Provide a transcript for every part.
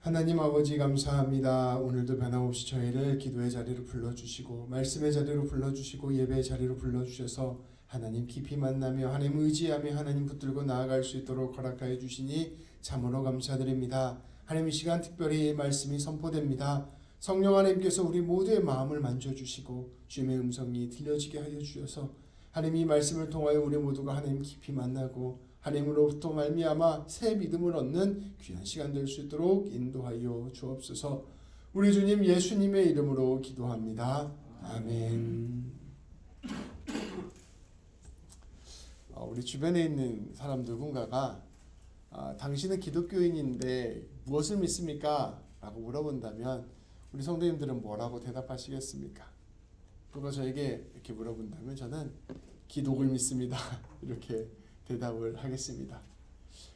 하나님 아버지 감사합니다. 오늘도 변함없이 저희를 기도의 자리로 불러주시고 말씀의 자리로 불러주시고 예배의 자리로 불러주셔서 하나님 깊이 만나며 하나님 의지하며 하나님 붙들고 나아갈 수 있도록 허락하여 주시니 참으로 감사드립니다. 하나님 이 시간 특별히 말씀이 선포됩니다. 성령 하나님께서 우리 모두의 마음을 만져주시고 주님의 음성이 들려지게 하여 주셔서 하나님 이 말씀을 통하여 우리 모두가 하나님 깊이 만나고 하나님으로부터 말미암아 새 믿음을 얻는 귀한 시간 될 수 있도록 인도하여 주옵소서. 우리 주님 예수님의 이름으로 기도합니다. 아멘. 우리 주변에 있는 사람 누군가가 당신은 기독교인인데 무엇을 믿습니까? 라고 물어본다면 우리 성도님들은 뭐라고 대답하시겠습니까? 누가 저에게 이렇게 물어본다면 저는 기독을 믿습니다. 이렇게 대답을 하겠습니다.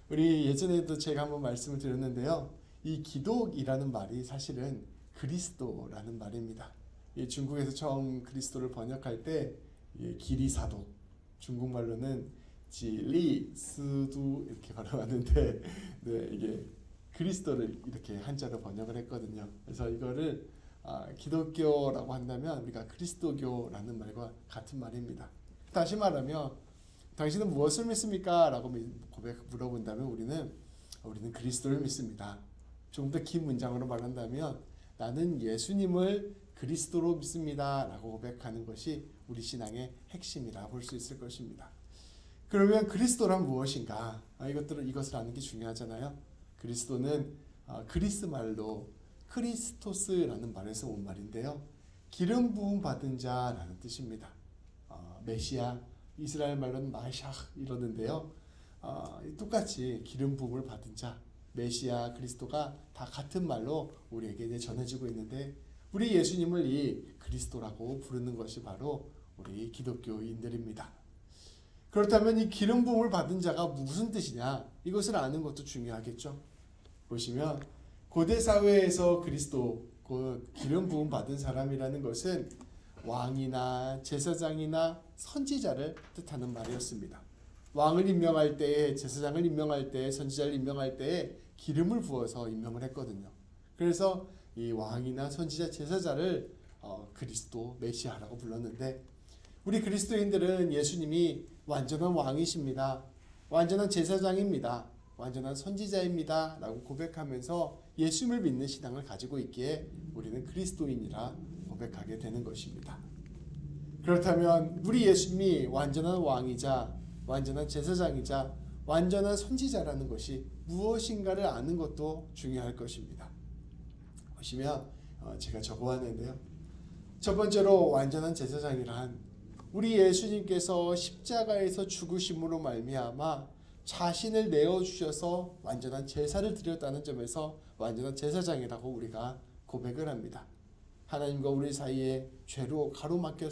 우리 예전에도 제가 한번 말씀을 드렸는데요. 이 기독이라는 말이 사실은 그리스도라는 말입니다. 중국에서 처음 그리스도를 번역할 때 기리사도, 중국말로는 지리 스두 이렇게 발음하는데 네, 이게 그리스도를 이렇게 한자로 번역을 했거든요. 그래서 이거를 기독교라고 한다면 우리가 그리스도교라는 말과 같은 말입니다. 다시 말하면 당신은 무엇을 믿습니까? 라고 물어본다면 우리는 그리스도를 믿습니다. 조금 더 긴 문장으로 말한다면 나는 예수님을 그리스도로 믿습니다. 라고 고백하는 것이 우리 신앙의 핵심이라 볼 수 있을 것입니다. 그러면 그리스도란 무엇인가? 이것을 아는 게 중요하잖아요. 그리스도는 그리스 말로 크리스토스라는 말에서 온 말인데요. 기름 부음 받은 자라는 뜻입니다. 메시아, 이스라엘 말로는 마샤 이러는데요. 똑같이 기름 부음을 받은 자, 메시아, 그리스도가 다 같은 말로 우리에게 이제 전해지고 있는데 우리 예수님을 이 그리스도라고 부르는 것이 바로 우리 기독교인들입니다. 그렇다면 이 기름 부음을 받은 자가 무슨 뜻이냐? 이것을 아는 것도 중요하겠죠. 보시면 고대 사회에서 그리스도, 기름 부음 받은 사람이라는 것은 왕이나 제사장이나 선지자를 뜻하는 말이었습니다. 왕을 임명할 때에, 제사장을 임명할 때에, 선지자를 임명할 때에 기름을 부어서 임명을 했거든요. 그래서 이 왕이나 선지자, 제사자를 그리스도, 메시아라고 불렀는데 우리 그리스도인들은 예수님이 완전한 왕이십니다. 완전한 제사장입니다. 완전한 선지자입니다. 라고 고백하면서 예수님을 믿는 신앙을 가지고 있기에 우리는 그리스도인이라 고백하게 되는 것입니다. 그렇다면 우리 예수님이 완전한 왕이자 완전한 제사장이자 완전한 선지자라는 것이 무엇인가를 아는 것도 중요할 것입니다. 보시면 제가 적어왔는데요. 첫 번째로 완전한 제사장이란 우리 예수님께서 십자가에서 죽으심으로 말미암아 자신을 내어주셔서 완전한 제사를 드렸다는 점에서 완전한 제사장이라고 우리가 고백을 합니다. 하나님과 우리 사이에 죄로 가로막혀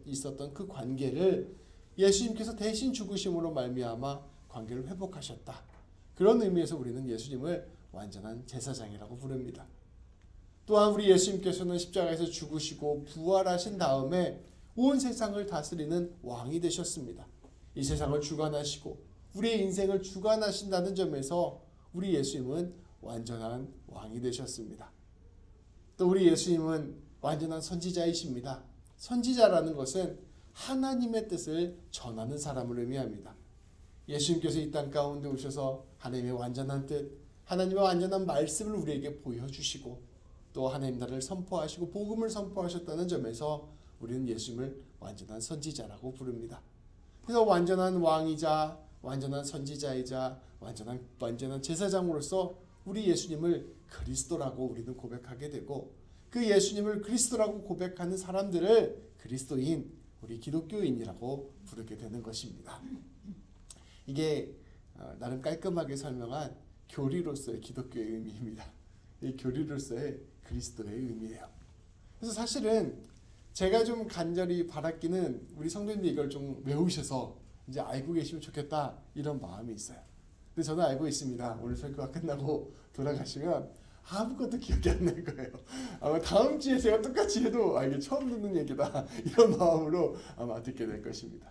있었던 그 관계를 예수님께서 대신 죽으심으로 말미암아 관계를 회복하셨다. 그런 의미에서 우리는 예수님을 완전한 제사장이라고 부릅니다. 또한 우리 예수님께서는 십자가에서 죽으시고 부활하신 다음에 온 세상을 다스리는 왕이 되셨습니다. 이 세상을 주관하시고 우리의 인생을 주관하신다는 점에서 우리 예수님은 완전한 왕이 되셨습니다. 또 우리 예수님은 완전한 선지자이십니다. 선지자라는 것은 하나님의 뜻을 전하는 사람을 의미합니다. 예수님께서 이 땅 가운데 오셔서 하나님의 완전한 뜻, 하나님의 완전한 말씀을 우리에게 보여주시고 또 하나님 나라를 선포하시고 복음을 선포하셨다는 점에서 우리는 예수님을 완전한 선지자라고 부릅니다. 그래서 완전한 왕이자 완전한 선지자이자 완전한 제사장으로서 우리 예수님을 그리스도라고 우리는 고백하게 되고 그 예수님을 그리스도라고 고백하는 사람들을 그리스도인, 우리 기독교인이라고 부르게 되는 것입니다. 이게 나름 깔끔하게 설명한 교리로서의 기독교의 의미입니다. 이 교리로서의 그리스도의 의미예요. 그래서 사실은 제가 좀 간절히 바랐기는 우리 성도님들이 이걸 좀 외우셔서 이제 알고 계시면 좋겠다 이런 마음이 있어요. 근데 저는 알고 있습니다. 오늘 설교가 끝나고 돌아가시면 아무것도 기억이 안 날 거예요. 아마 다음 주에 제가 똑같이 해도 이게 처음 듣는 얘기다 이런 마음으로 아마 듣게 될 것입니다.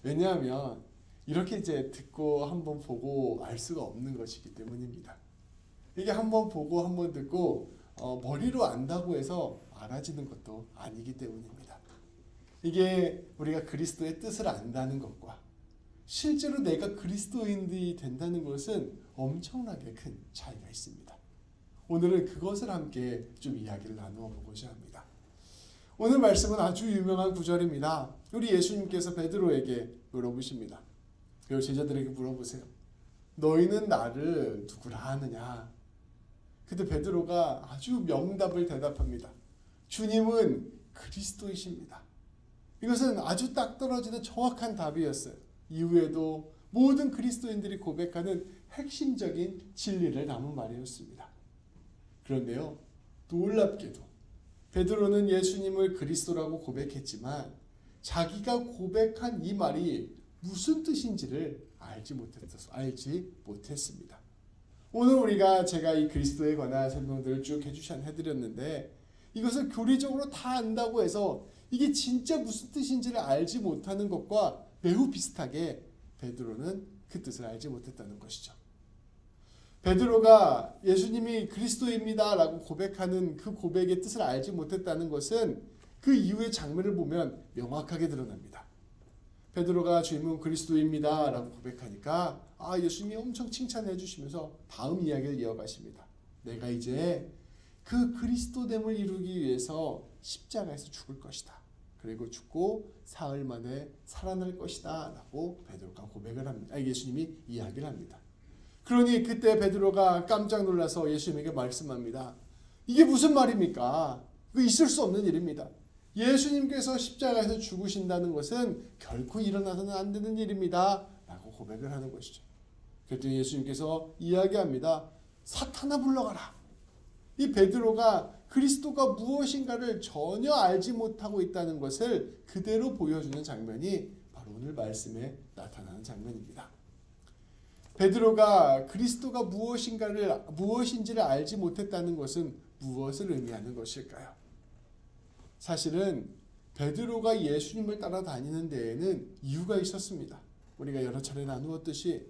왜냐하면 이렇게 이제 듣고 한번 보고 알 수가 없는 것이기 때문입니다. 이게 한번 보고 한번 듣고 머리로 안다고 해서 알아지는 것도 아니기 때문입니다. 이게 우리가 그리스도의 뜻을 안다는 것과 실제로 내가 그리스도인이 된다는 것은 엄청나게 큰 차이가 있습니다. 오늘은 그것을 함께 좀 이야기를 나누어 보고자 합니다. 오늘 말씀은 아주 유명한 구절입니다. 우리 예수님께서 베드로에게 물어보십니다. 그리고 제자들에게 물어보세요. 너희는 나를 누구라 하느냐? 그때 베드로가 아주 명답을 대답합니다. 주님은 그리스도이십니다. 이것은 아주 딱 떨어지는 정확한 답이었어요. 이후에도 모든 그리스도인들이 고백하는 핵심적인 진리를 담은 말이었습니다. 그런데요, 놀랍게도 베드로는 예수님을 그리스도라고 고백했지만 자기가 고백한 이 말이 무슨 뜻인지를 알지 못했습니다. 오늘 제가 이 그리스도에 관한 설명들을 쭉 해드렸는데 이것을 교리적으로 다 안다고 해서 이게 진짜 무슨 뜻인지를 알지 못하는 것과 매우 비슷하게 베드로는 그 뜻을 알지 못했다는 것이죠. 베드로가 예수님이 그리스도입니다 라고 고백하는 그 고백의 뜻을 알지 못했다는 것은 그 이후의 장면을 보면 명확하게 드러납니다. 베드로가 주님은 그리스도입니다 라고 고백하니까 예수님이 엄청 칭찬해 주시면서 다음 이야기를 이어가십니다. 내가 이제 그 그리스도됨을 이루기 위해서 십자가에서 죽을 것이다. 그리고 죽고 사흘 만에 살아날 것이다 라고 베드로가 고백을 합니다. 예수님이 이야기를 합니다. 그러니 그때 베드로가 깜짝 놀라서 예수님에게 말씀합니다. 이게 무슨 말입니까? 그 있을 수 없는 일입니다. 예수님께서 십자가에서 죽으신다는 것은 결코 일어나서는 안 되는 일입니다 라고 고백을 하는 것이죠. 그랬더니 예수님께서 이야기합니다. 사탄아 물러가라. 이 베드로가 그리스도가 무엇인가를 전혀 알지 못하고 있다는 것을 그대로 보여주는 장면이 바로 오늘 말씀에 나타나는 장면입니다. 베드로가 그리스도가 무엇인지를 알지 못했다는 것은 무엇을 의미하는 것일까요? 사실은 베드로가 예수님을 따라다니는 데에는 이유가 있었습니다. 우리가 여러 차례 나누었듯이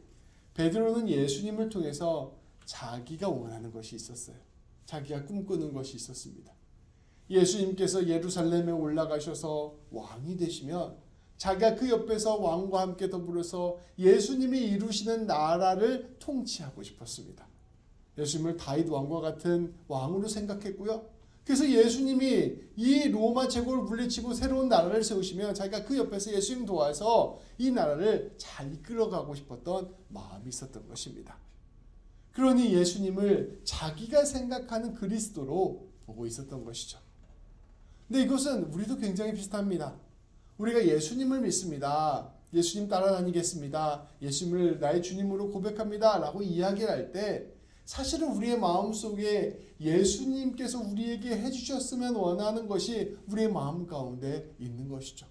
베드로는 예수님을 통해서 자기가 원하는 것이 있었어요. 자기가 꿈꾸는 것이 있었습니다. 예수님께서 예루살렘에 올라가셔서 왕이 되시면 자기가 그 옆에서 왕과 함께 더불어서 예수님이 이루시는 나라를 통치하고 싶었습니다. 예수님을 다윗 왕과 같은 왕으로 생각했고요. 그래서 예수님이 이 로마 제국을 물리치고 새로운 나라를 세우시면 자기가 그 옆에서 예수님 도와서 이 나라를 잘 이끌어가고 싶었던 마음이 있었던 것입니다. 그러니 예수님을 자기가 생각하는 그리스도로 보고 있었던 것이죠. 근데 이것은 우리도 굉장히 비슷합니다. 우리가 예수님을 믿습니다. 예수님 따라다니겠습니다. 예수님을 나의 주님으로 고백합니다. 라고 이야기를 할 때 사실은 우리의 마음속에 예수님께서 우리에게 해주셨으면 원하는 것이 우리의 마음 가운데 있는 것이죠.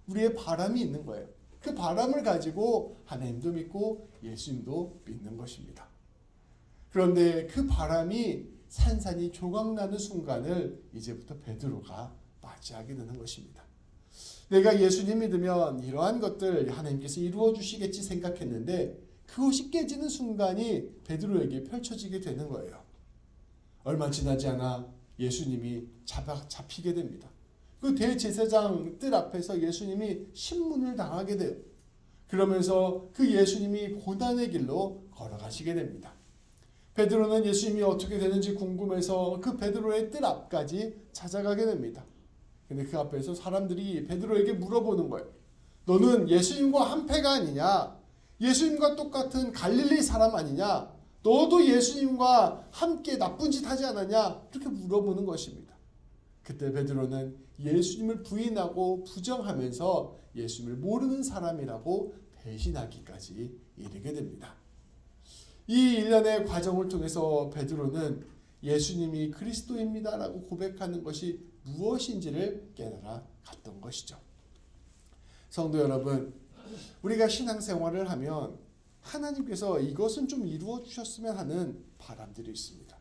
우리의 바람이 있는 거예요. 그 바람을 가지고 하나님도 믿고 예수님도 믿는 것입니다. 그런데 그 바람이 산산이 조각나는 순간을 이제부터 베드로가 맞이하게 되는 것입니다. 내가 예수님 믿으면 이러한 것들 하나님께서 이루어 주시겠지 생각했는데 그것이 깨지는 순간이 베드로에게 펼쳐지게 되는 거예요. 얼마 지나지 않아 예수님이 잡히게 됩니다. 그 대제사장 뜰 앞에서 예수님이 신문을 당하게 돼요. 그러면서 그 예수님이 고난의 길로 걸어가시게 됩니다. 베드로는 예수님이 어떻게 되는지 궁금해서 그 베드로의 뜰 앞까지 찾아가게 됩니다. 근데 그 앞에서 사람들이 베드로에게 물어보는 거예요. 너는 예수님과 한패가 아니냐? 예수님과 똑같은 갈릴리 사람 아니냐? 너도 예수님과 함께 나쁜 짓 하지 않았냐? 이렇게 물어보는 것입니다. 그때 베드로는 예수님을 부인하고 부정하면서 예수님을 모르는 사람이라고 배신하기까지 이르게 됩니다. 이 일련의 과정을 통해서 베드로는 예수님이 그리스도입니다라고 고백하는 것이 무엇인지를 깨달아 갔던 것이죠. 성도 여러분, 우리가 신앙생활을 하면 하나님께서 이것은 좀 이루어 주셨으면 하는 바람들이 있습니다.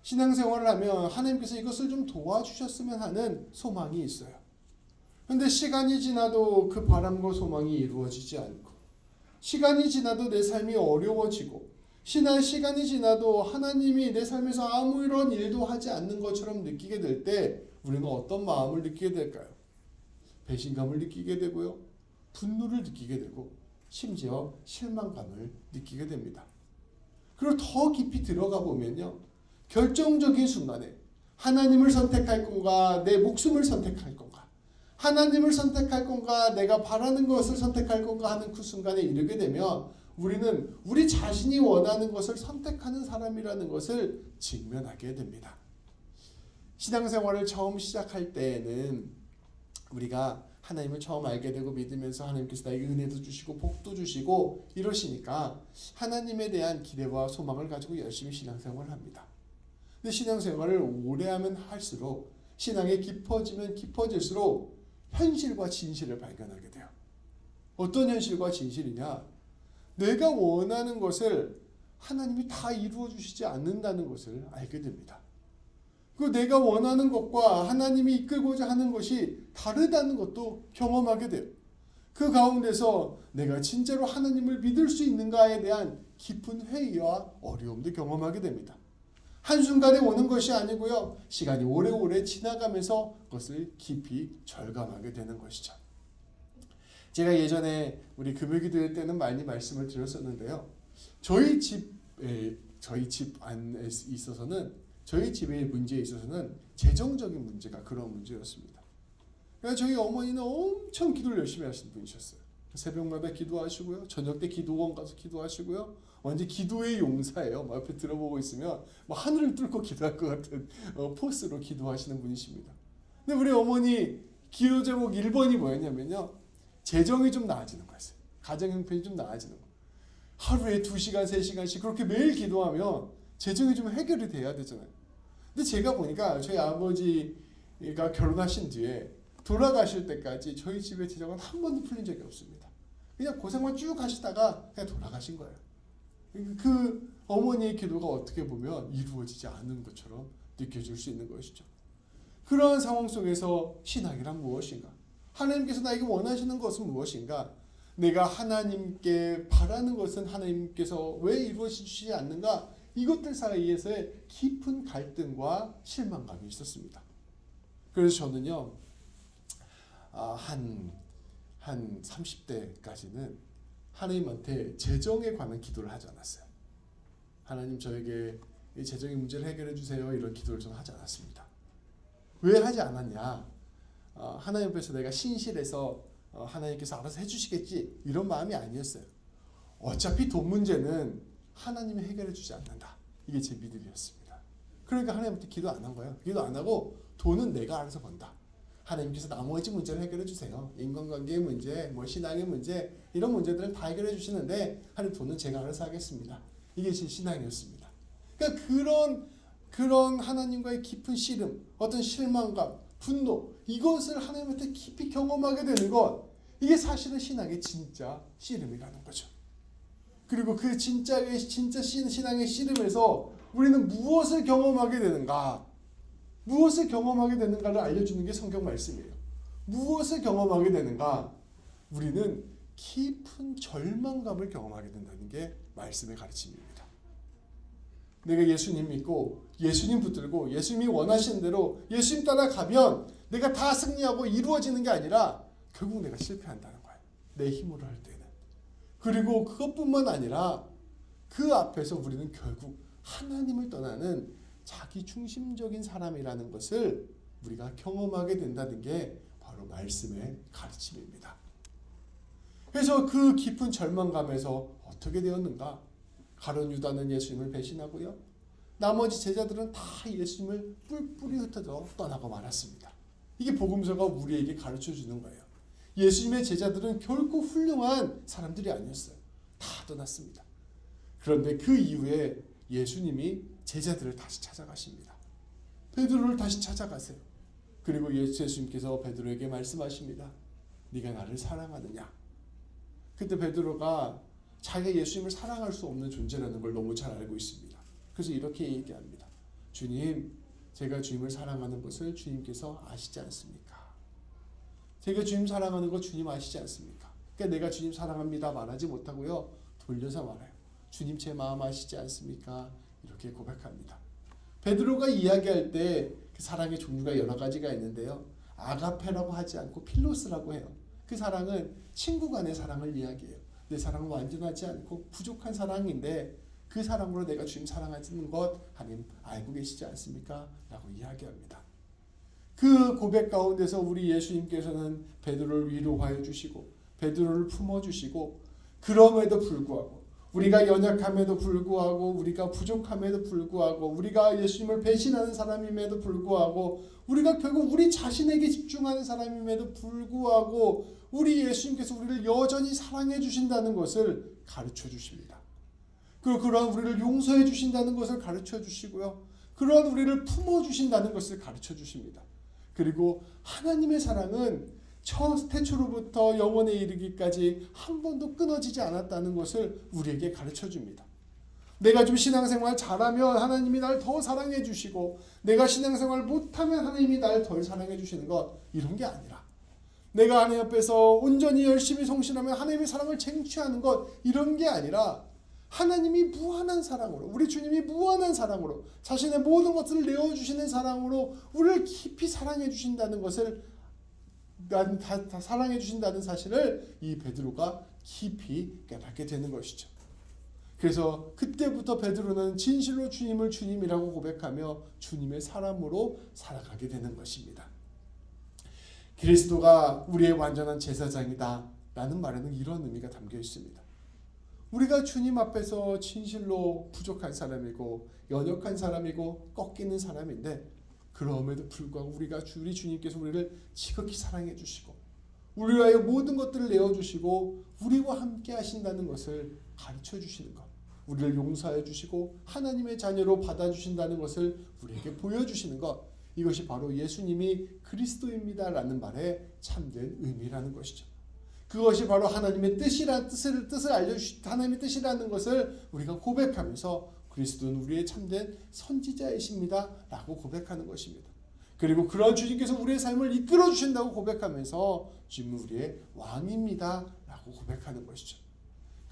신앙생활을 하면 하나님께서 이것을 좀 도와주셨으면 하는 소망이 있어요. 그런데 시간이 지나도 그 바람과 소망이 이루어지지 않고 시간이 지나도 내 삶이 어려워지고 시간이 지나도 하나님이 내 삶에서 아무런 일도 하지 않는 것처럼 느끼게 될 때 우리는 어떤 마음을 느끼게 될까요? 배신감을 느끼게 되고요. 분노를 느끼게 되고 심지어 실망감을 느끼게 됩니다. 그리고 더 깊이 들어가 보면요. 결정적인 순간에 하나님을 선택할 건가 내 목숨을 선택할 건가 하나님을 선택할 건가 내가 바라는 것을 선택할 건가 하는 그 순간에 이르게 되면 우리는 우리 자신이 원하는 것을 선택하는 사람이라는 것을 직면하게 됩니다. 신앙생활을 처음 시작할 때에는 우리가 하나님을 처음 알게 되고 믿으면서 하나님께서 나에게 은혜도 주시고 복도 주시고 이러시니까 하나님에 대한 기대와 소망을 가지고 열심히 신앙생활을 합니다. 근데 신앙생활을 오래 하면 할수록 신앙이 깊어지면 깊어질수록 현실과 진실을 발견하게 돼요. 어떤 현실과 진실이냐? 내가 원하는 것을 하나님이 다 이루어 주시지 않는다는 것을 알게 됩니다. 그 내가 원하는 것과 하나님이 이끌고자 하는 것이 다르다는 것도 경험하게 돼요. 그 가운데서 내가 진짜로 하나님을 믿을 수 있는가에 대한 깊은 회의와 어려움도 경험하게 됩니다. 한순간에 오는 것이 아니고요. 시간이 오래오래 지나가면서 그것을 깊이 절감하게 되는 것이죠. 제가 예전에 우리 금요기도회 때는 많이 말씀을 드렸었는데요. 저희 집 안에 있어서는 저희 집의 문제에 있어서는 재정적인 문제가 그런 문제였습니다. 그래서 저희 어머니는 엄청 기도를 열심히 하시는 분이셨어요. 새벽마다 기도하시고요. 저녁 때 기도원 가서 기도하시고요. 완전 기도의 용사예요. 옆에 들어보고 있으면 하늘을 뚫고 기도할 것 같은 포스로 기도하시는 분이십니다. 근데 우리 어머니 기도 제목 1번이 뭐였냐면요. 재정이 좀 나아지는 거였어요. 가정 형편이 좀 나아지는 거. 하루에 2시간, 3시간씩 그렇게 매일 기도하면 재정이 좀 해결이 돼야 되잖아요. 근데 제가 보니까 저희 아버지가 결혼하신 뒤에 돌아가실 때까지 저희 집의 재정은 한 번도 풀린 적이 없습니다. 그냥 고생만 쭉 하시다가 그냥 돌아가신 거예요. 그 어머니의 기도가 어떻게 보면 이루어지지 않은 것처럼 느껴질 수 있는 것이죠. 그러한 상황 속에서 신앙이란 무엇인가? 하나님께서 나에게 원하시는 것은 무엇인가? 내가 하나님께 바라는 것은 하나님께서 왜 이루어지지 않는가? 이것들 사이에서의 깊은 갈등과 실망감이 있었습니다. 그래서 저는요, 한 30대까지는 하나님한테 재정에 관한 기도를 하지 않았어요. 하나님 저에게 이 재정의 문제를 해결해 주세요. 이런 기도를 저는 하지 않았습니다. 왜 하지 않았냐? 하나님 앞에서 내가 신실해서 하나님께서 알아서 해주시겠지 이런 마음이 아니었어요. 어차피 돈 문제는 하나님이 해결해 주지 않는다. 이게 제 믿음이었습니다. 그러니까 하나님한테 기도 안 한 거예요. 기도 안 하고 돈은 내가 알아서 번다. 하나님께서 나머지 문제를 해결해 주세요. 인간관계의 문제, 신앙의 문제 이런 문제들은 다 해결해 주시는데 하나님 돈은 제가 알아서 하겠습니다. 이게 제 신앙이었습니다. 그러니까 그런 하나님과의 깊은 씨름, 어떤 실망감, 분노 이것을 하나님한테 깊이 경험하게 되는 것 이게 사실은 신앙의 진짜 씨름이라는 거죠. 그리고 그 진짜 신앙의 씨름에서 우리는 무엇을 경험하게 되는가? 무엇을 경험하게 되는가를 알려주는 게 성경 말씀이에요. 무엇을 경험하게 되는가? 우리는 깊은 절망감을 경험하게 된다는 게 말씀의 가르침입니다. 내가 예수님 믿고 예수님 붙들고 예수님이 원하시는 대로 예수님 따라가면 내가 다 승리하고 이루어지는 게 아니라 결국 내가 실패한다는 거예요. 내 힘으로 할 때는. 그리고 그것뿐만 아니라 그 앞에서 우리는 결국 하나님을 떠나는 자기 중심적인 사람이라는 것을 우리가 경험하게 된다는 게 바로 말씀의 가르침입니다. 그래서 그 깊은 절망감에서 어떻게 되었는가? 가룟 유다는 예수님을 배신하고요. 나머지 제자들은 다 예수님을 뿔뿔이 흩어져 떠나고 말았습니다. 이게 복음서가 우리에게 가르쳐주는 거예요. 예수님의 제자들은 결코 훌륭한 사람들이 아니었어요. 다 떠났습니다. 그런데 그 이후에 예수님이 제자들을 다시 찾아가십니다. 베드로를 다시 찾아가세요. 그리고 예수님께서 베드로에게 말씀하십니다. 네가 나를 사랑하느냐? 그때 베드로가 자기가 예수님을 사랑할 수 없는 존재라는 걸 너무 잘 알고 있습니다. 그래서 이렇게 얘기합니다. 주님, 제가 주님을 사랑하는 것을 주님께서 아시지 않습니까? 제가 주님 사랑하는 거 주님 아시지 않습니까? 그러니까 내가 주님 사랑합니다 말하지 못하고요. 돌려서 말해요. 주님 제 마음 아시지 않습니까? 이렇게 고백합니다. 베드로가 이야기할 때 그 사랑의 종류가 여러 가지가 있는데요. 아가페라고 하지 않고 필로스라고 해요. 그 사랑은 친구 간의 사랑을 이야기해요. 내 사랑은 완전하지 않고 부족한 사랑인데 그 사랑으로 내가 주님 사랑하는 것 하나님 알고 계시지 않습니까? 라고 이야기합니다. 그 고백 가운데서 우리 예수님께서는 베드로를 위로하여 주시고 베드로를 품어주시고 그럼에도 불구하고 우리가 연약함에도 불구하고 우리가 부족함에도 불구하고 우리가 예수님을 배신하는 사람임에도 불구하고 우리가 결국 우리 자신에게 집중하는 사람임에도 불구하고 우리 예수님께서 우리를 여전히 사랑해 주신다는 것을 가르쳐 주십니다. 그리고 그러한 우리를 용서해 주신다는 것을 가르쳐 주시고요. 그러한 우리를 품어 주신다는 것을 가르쳐 주십니다. 그리고 하나님의 사랑은 첫 태초로부터 영원에 이르기까지 한 번도 끊어지지 않았다는 것을 우리에게 가르쳐 줍니다. 내가 좀 신앙생활 잘하면 하나님이 날 더 사랑해 주시고 내가 신앙생활 못하면 하나님이 날 덜 사랑해 주시는 것 이런 게 아니라 내가 하나님 앞에서 온전히 열심히 성실하면 하나님의 사랑을 쟁취하는 것 이런 게 아니라 하나님이 무한한 사랑으로 우리 주님이 무한한 사랑으로 자신의 모든 것을 내어주시는 사랑으로 우리를 깊이 사랑해 주신다는 것을 다 사랑해 주신다는 사실을 이 베드로가 깊이 깨닫게 되는 것이죠. 그래서 그때부터 베드로는 진실로 주님을 주님이라고 고백하며 주님의 사람으로 살아가게 되는 것입니다. 그리스도가 우리의 완전한 제사장이다 라는 말에는 이런 의미가 담겨 있습니다. 우리가 주님 앞에서 진실로 부족한 사람이고 연약한 사람이고 꺾이는 사람인데 그럼에도 불구하고 우리 주님께서 우리를 지극히 사랑해 주시고 우리와의 모든 것들을 내어주시고 우리와 함께 하신다는 것을 가르쳐 주시는 것, 우리를 용서해 주시고 하나님의 자녀로 받아주신다는 것을 우리에게 보여주시는 것, 이것이 바로 예수님이 그리스도입니다 라는 말의 참된 의미라는 것이죠. 그것이 바로 하나님의 뜻을 알려주신 하나님의 뜻이라는 것을 우리가 고백하면서 그리스도는 우리의 참된 선지자이십니다 라고 고백하는 것입니다. 그리고 그런 주님께서 우리의 삶을 이끌어 주신다고 고백하면서 주님은 우리의 왕입니다 라고 고백하는 것이죠.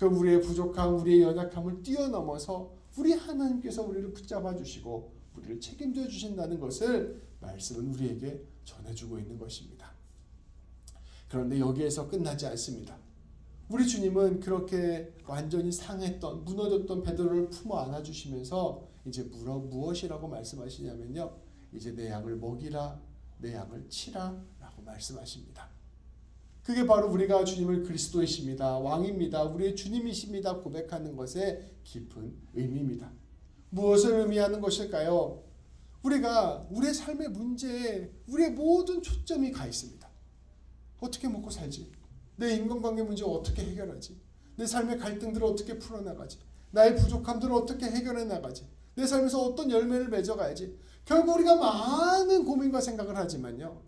그 우리의 부족함, 우리의 연약함을 뛰어넘어서 우리 하나님께서 우리를 붙잡아 주시고 우리를 책임져 주신다는 것을 말씀은 우리에게 전해주고 있는 것입니다. 그런데 여기에서 끝나지 않습니다. 우리 주님은 그렇게 완전히 상했던 무너졌던 베드로를 품어 안아주시면서 이제 무엇이라고 말씀하시냐면요. 이제 내 양을 먹이라, 내 양을 치라 라고 말씀하십니다. 그게 바로 우리가 주님을 그리스도이십니다, 왕입니다, 우리의 주님이십니다 고백하는 것의 깊은 의미입니다. 무엇을 의미하는 것일까요? 우리가 우리의 삶의 문제에 우리의 모든 초점이 가 있습니다. 어떻게 먹고 살지? 내 인간관계 문제 어떻게 해결하지? 내 삶의 갈등들을 어떻게 풀어나가지? 나의 부족함들을 어떻게 해결해 나가지? 내 삶에서 어떤 열매를 맺어가야지? 결국 우리가 많은 고민과 생각을 하지만요.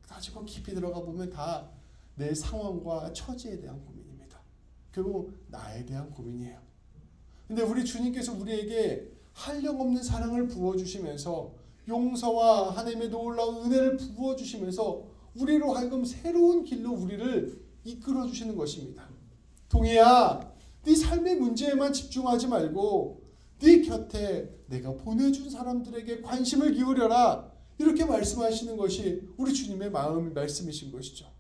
가지고 깊이 들어가 보면 다 내 상황과 처지에 대한 고민입니다. 결국 나에 대한 고민이에요. 근데 우리 주님께서 우리에게 한량없는 사랑을 부어주시면서 용서와 하나님의 놀라운 은혜를 부어주시면서 우리로 하여금 새로운 길로 우리를 이끌어 주시는 것입니다. 동희야, 네 삶의 문제에만 집중하지 말고 네 곁에 내가 보내준 사람들에게 관심을 기울여라. 이렇게 말씀하시는 것이 우리 주님의 말씀이신 것이죠.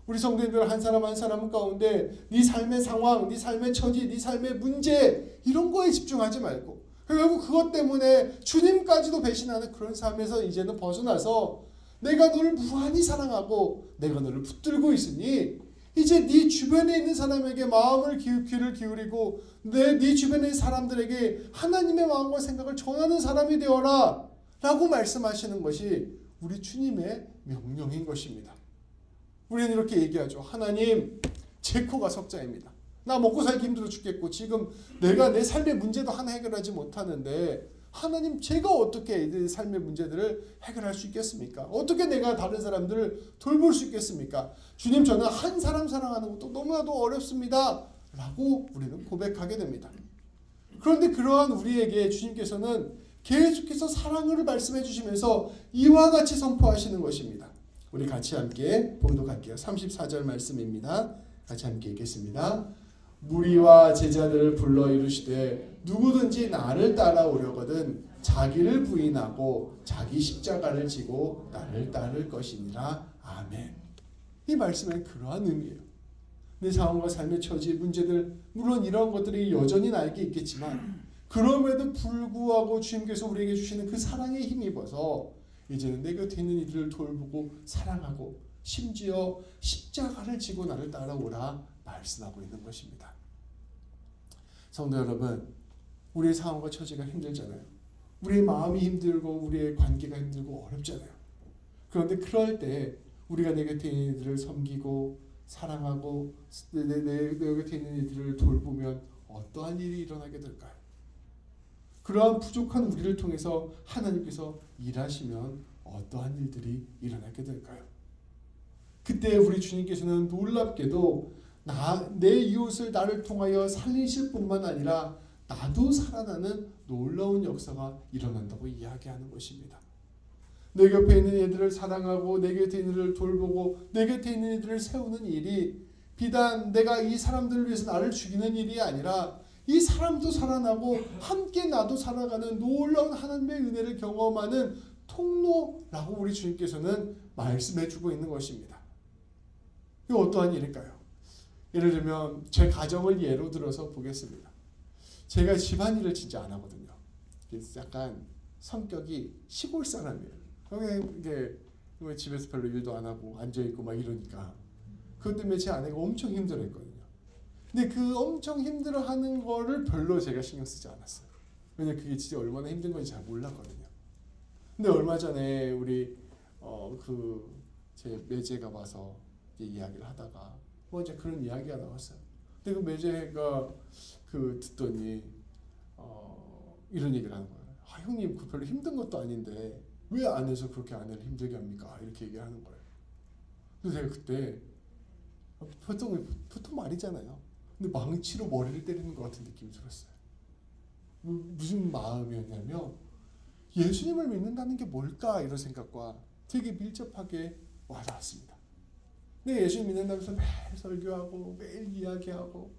우리 성도님들 한 사람 한 사람 가운데 네 삶의 상황, 네 삶의 처지, 네 삶의 문제 이런 거에 집중하지 말고 결국 그것 때문에 주님까지도 배신하는 그런 삶에서 이제는 벗어나서 내가 너를 무한히 사랑하고 내가 너를 붙들고 있으니 이제 네 주변에 있는 사람에게 마음을 귀를 기울이고 네 주변에 있는 사람들에게 하나님의 마음과 생각을 전하는 사람이 되어라 라고 말씀하시는 것이 우리 주님의 명령인 것입니다. 우리는 이렇게 얘기하죠. 하나님, 제 코가 석자입니다. 나 먹고 살기 힘들어 죽겠고 지금 내가 내 삶의 문제도 하나 해결하지 못하는데 하나님, 제가 어떻게 내 삶의 문제들을 해결할 수 있겠습니까? 어떻게 내가 다른 사람들을 돌볼 수 있겠습니까? 주님, 저는 한 사람 사랑하는 것도 너무나도 어렵습니다 라고 우리는 고백하게 됩니다. 그런데 그러한 우리에게 주님께서는 계속해서 사랑을 말씀해 주시면서 이와 같이 선포하시는 것입니다. 우리 같이 함께 봉독할게요. 34절 말씀입니다. 같이 함께 읽겠습니다. 무리와 제자들을 불러 이르시되 누구든지 나를 따라오려거든 자기를 부인하고 자기 십자가를 지고 나를 따를 것이니라. 아멘. 이 말씀은 그러한 의미예요. 내 상황과 삶의 처지, 문제들, 물론 이런 것들이 여전히 나에게 있겠지만 그럼에도 불구하고 주님께서 우리에게 주시는 그 사랑에 힘입어서 이제는 내 곁에 있는 이들을 돌보고 사랑하고 심지어 십자가를 지고 나를 따라오라 말씀하고 있는 것입니다. 성도 여러분, 우리의 상황과 처지가 힘들잖아요. 우리의 마음이 힘들고 우리의 관계가 힘들고 어렵잖아요. 그런데 그럴 때 우리가 내 곁에 있는 이들을 섬기고 사랑하고 내 곁에 있는 이들을 돌보면 어떠한 일이 일어나게 될까요? 그러한 부족한 우리를 통해서 하나님께서 일하시면 어떠한 일들이 일어나게 될까요? 그때 우리 주님께서는 놀랍게도 내 이웃을 나를 통하여 살리실 뿐만 아니라 나도 살아나는 놀라운 역사가 일어난다고 이야기하는 것입니다. 내 곁에 있는 이들을 사랑하고 내 곁에 있는 이들을 돌보고 내 곁에 있는 이들을 세우는 일이 비단 내가 이 사람들을 위해서 나를 죽이는 일이 아니라 이 사람도 살아나고 함께 나도 살아가는 놀라운 하나님의 은혜를 경험하는 통로라고 우리 주님께서는 말씀해주고 있는 것입니다. 이거 어떠한 일일까요? 예를 들면 제 가정을 예로 들어서 보겠습니다. 제가 집안일을 진짜 안 하거든요. 약간 성격이 시골 사람이에요. 이게 집에서 별로 일도 안 하고 앉아있고 막 이러니까 그것 때문에 제 아내가 엄청 힘들어했거든요. 근데 그 엄청 힘들어하는 거를 별로 제가 신경 쓰지 않았어요. 왜냐면 그게 진짜 얼마나 힘든 건지 잘 몰랐거든요. 근데 얼마 전에 우리 제 매제가 와서 이야기를 하다가 이제 그런 이야기가 나왔어요. 근데 그 매제가 듣더니 이런 얘기를 하는 거예요. 형님 그 별로 힘든 것도 아닌데 왜 안에서 그렇게 아내를 힘들게 합니까? 이렇게 얘기하는 거예요. 그래서 제가 그때 보통 말이잖아요. 근데 망치로 머리를 때리는 것 같은 느낌이 들었어요. 무슨 마음이었냐면 예수님을 믿는다는 게 뭘까 이런 생각과 되게 밀접하게 와닿았습니다. 근데 예수님 믿는다면서 매일 설교하고 매일 이야기하고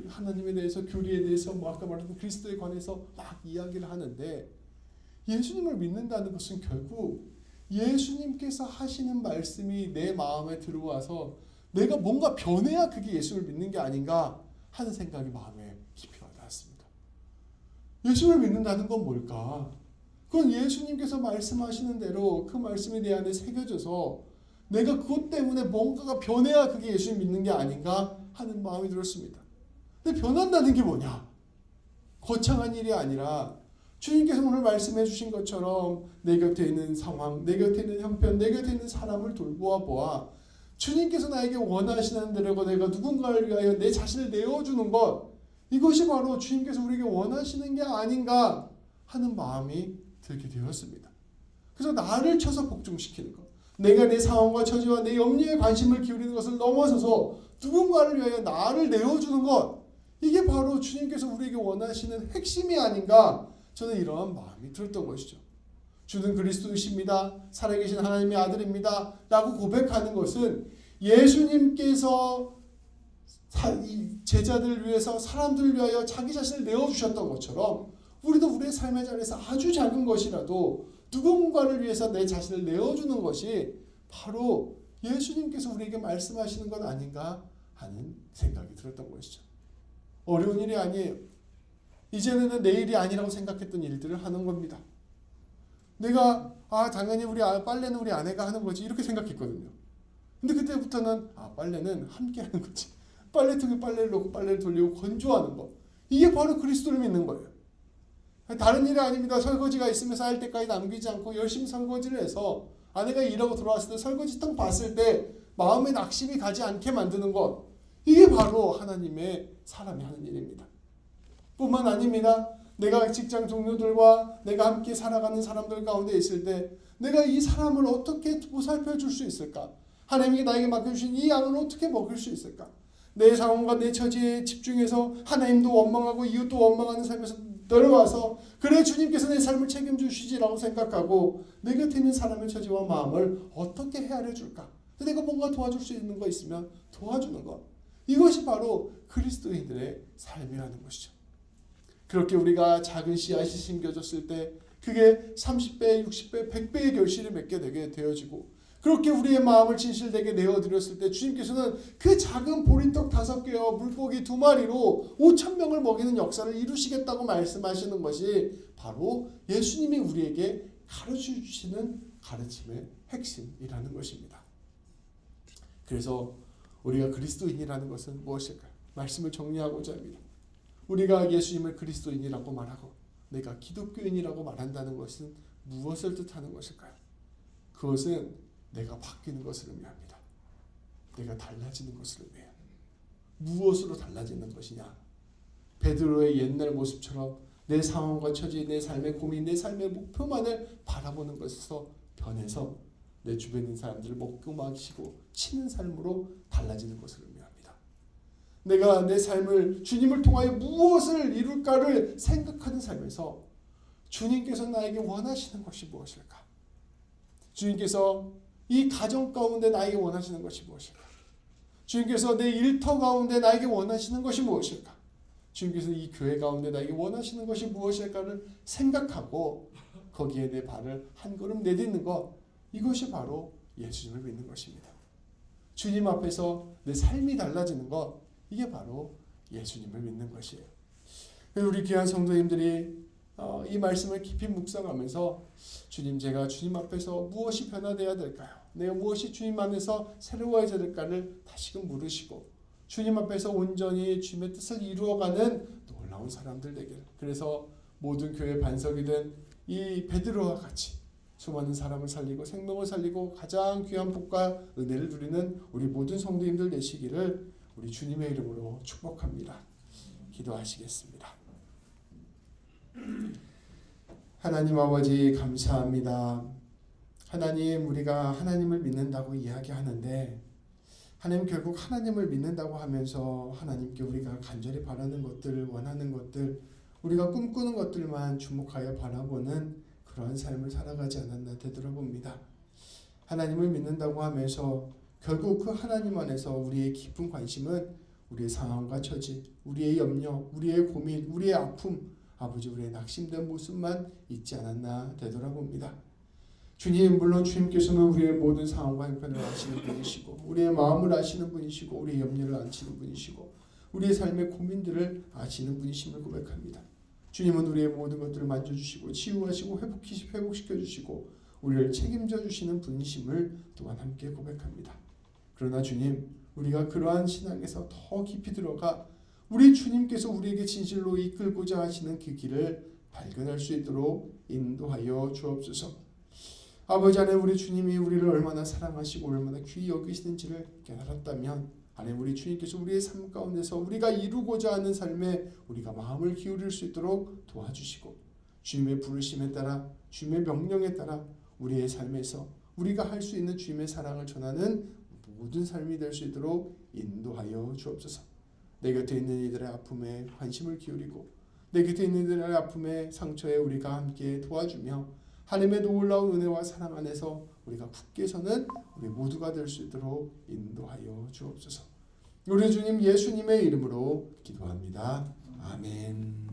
하나님에 대해서 교리에 대해서 아까 말했던 그리스도에 관해서 막 이야기를 하는데 예수님을 믿는다는 것은 결국 예수님께서 하시는 말씀이 내 마음에 들어와서 내가 뭔가 변해야 그게 예수를 믿는 게 아닌가 하는 생각이 마음에 깊이 와닿았습니다. 예수를 믿는다는 건 뭘까? 그건 예수님께서 말씀하시는 대로 그 말씀이 내 안에 새겨져서 내가 그것 때문에 뭔가가 변해야 그게 예수를 믿는 게 아닌가 하는 마음이 들었습니다. 근데 변한다는 게 뭐냐? 거창한 일이 아니라 주님께서 오늘 말씀해 주신 것처럼 내 곁에 있는 상황, 내 곁에 있는 형편, 내 곁에 있는 사람을 돌보아 주님께서 나에게 원하시는 대로 내가 누군가를 위하여 내 자신을 내어주는 것, 이것이 바로 주님께서 우리에게 원하시는 게 아닌가 하는 마음이 들게 되었습니다. 그래서 나를 쳐서 복종시키는 것, 내가 내 상황과 처지와 내 염려에 관심을 기울이는 것을 넘어서서 누군가를 위하여 나를 내어주는 것, 이게 바로 주님께서 우리에게 원하시는 핵심이 아닌가, 저는 이러한 마음이 들었던 것이죠. 주는 그리스도이십니다. 살아계신 하나님의 아들입니다. 라고 고백하는 것은 예수님께서 제자들을 위해서 사람들을 위하여 자기 자신을 내어주셨던 것처럼 우리도 우리의 삶의 자리에서 아주 작은 것이라도 누군가를 위해서 내 자신을 내어주는 것이 바로 예수님께서 우리에게 말씀하시는 것 아닌가 하는 생각이 들었던 것이죠. 어려운 일이 아니에요. 이제는 내 일이 아니라고 생각했던 일들을 하는 겁니다. 내가 당연히 빨래는 우리 아내가 하는 거지 이렇게 생각했거든요. 근데 그때부터는 빨래는 함께 하는 거지. 빨래통에 빨래를 넣고 빨래를 돌리고 건조하는 거. 이게 바로 그리스도를 믿는 거예요. 다른 일이 아닙니다. 설거지가 있으면 쌓일 때까지 남기지 않고 열심히 설거지를 해서 아내가 일하고 들어왔을 때 설거지통 봤을 때 마음에 낙심이 가지 않게 만드는 것. 이게 바로 하나님의 사람이 하는 일입니다. 뿐만 아닙니다. 내가 직장 동료들과 내가 함께 살아가는 사람들 가운데 있을 때 내가 이 사람을 어떻게 보살펴 줄 수 있을까? 하나님이 나에게 맡겨주신 이 양을 어떻게 먹일 수 있을까? 내 상황과 내 처지에 집중해서 하나님도 원망하고 이웃도 원망하는 삶에서 내려와서 그래 주님께서 내 삶을 책임주시지라고 생각하고 내 곁에 있는 사람의 처지와 마음을 어떻게 헤아려 줄까? 내가 뭔가 도와줄 수 있는 거 있으면 도와주는 것. 이것이 바로 그리스도인들의 삶이라는 것이죠. 그렇게 우리가 작은 씨앗이 심겨졌을 때 그게 30배, 60배, 100배의 결실을 맺게 되게 되어지고, 그렇게 우리의 마음을 진실되게 내어드렸을 때 주님께서는 그 작은 보리떡 5개와 물고기 2마리로 5,000명을 먹이는 역사를 이루시겠다고 말씀하시는 것이 바로 예수님이 우리에게 가르쳐주시는 가르침의 핵심이라는 것입니다. 그래서 우리가 그리스도인이라는 것은 무엇일까요? 말씀을 정리하고자 합니다. 우리가 예수님을 그리스도인이라고 말하고 내가 기독교인이라고 말한다는 것은 무엇을 뜻하는 것일까요? 그것은 내가 바뀌는 것을 의미합니다. 내가 달라지는 것을 의미해요. 무엇으로 달라지는 것이냐? 베드로의 옛날 모습처럼 내 상황과 처지, 내 삶의 고민, 내 삶의 목표만을 바라보는 것에서 변해서 내 주변에 있는 사람들을 먹고 마시고 치는 삶으로 달라지는 것을 의미합니다. 내가 내 삶을 주님을 통하여 무엇을 이룰까를 생각하는 삶에서 주님께서 나에게 원하시는 것이 무엇일까? 주님께서 이 가정 가운데 나에게 원하시는 것이 무엇일까? 주님께서 내 일터 가운데 나에게 원하시는 것이 무엇일까? 주님께서 이 교회 가운데 나에게 원하시는 것이 무엇일까를 생각하고 거기에 내 발을 한 걸음 내딛는 것, 이것이 바로 예수님을 믿는 것입니다. 주님 앞에서 내 삶이 달라지는 것, 이게 바로 예수님을 믿는 것이에요. 우리 귀한 성도님들이 이 말씀을 깊이 묵상하면서 주님, 제가 주님 앞에서 무엇이 변화되어야 될까요? 내가 무엇이 주님 안에서 새로워져야 될까를 다시금 물으시고 주님 앞에서 온전히 주님의 뜻을 이루어가는 놀라운 사람들 되기를, 그래서 모든 교회 반석이 된 이 베드로와 같이 수많은 사람을 살리고 생명을 살리고 가장 귀한 복과 은혜를 누리는 우리 모든 성도님들 되시기를 우리 주님의 이름으로 축복합니다. 기도하시겠습니다. 하나님 아버지, 감사합니다. 하나님, 우리가 하나님을 믿는다고 이야기하는데 하나님, 결국 하나님을 믿는다고 하면서 하나님께 우리가 간절히 바라는 것들, 원하는 것들, 우리가 꿈꾸는 것들만 주목하여 바라보는 그러한 삶을 살아가지 않았나 되돌아봅니다. 하나님을 믿는다고 하면서 결국 그 하나님 안에서 우리의 깊은 관심은 우리의 상황과 처지, 우리의 염려, 우리의 고민, 우리의 아픔, 아버지, 우리의 낙심된 모습만 있지 않았나 되돌아봅니다. 주님, 물론 주님께서는 우리의 모든 상황과 형편을 아시는 분이시고 우리의 마음을 아시는 분이시고 우리의 염려를 아시는 분이시고 우리의 삶의 고민들을 아시는 분이심을 고백합니다. 주님은 우리의 모든 것들을 만져주시고 치유하시고 회복시켜주시고 우리를 책임져 주시는 분이심을 또한 함께 고백합니다. 그러나 주님, 우리가 그러한 신앙에서 더 깊이 들어가 우리 주님께서 우리에게 진실로 이끌고자 하시는 그 길을 발견할 수 있도록 인도하여 주옵소서. 아버지 안에 우리 주님이 우리를 얼마나 사랑하시고 얼마나 귀히 여기시는지를 깨달았다면 하나님, 우리 주님께서 우리의 삶 가운데서 우리가 이루고자 하는 삶에 우리가 마음을 기울일 수 있도록 도와주시고 주님의 부르심에 따라 주님의 명령에 따라 우리의 삶에서 우리가 할 수 있는 주님의 사랑을 전하는 모든 삶이 될 수 있도록 인도하여 주옵소서. 내 곁에 있는 이들의 아픔에 관심을 기울이고 내 곁에 있는 이들의 아픔에 상처에 우리가 함께 도와주며 하나님의 놀라운 은혜와 사랑 안에서 우리가 굳게 서는 우리 모두가 될 수 있도록 인도하여 주옵소서. 우리 주님 예수님의 이름으로 기도합니다. 아멘.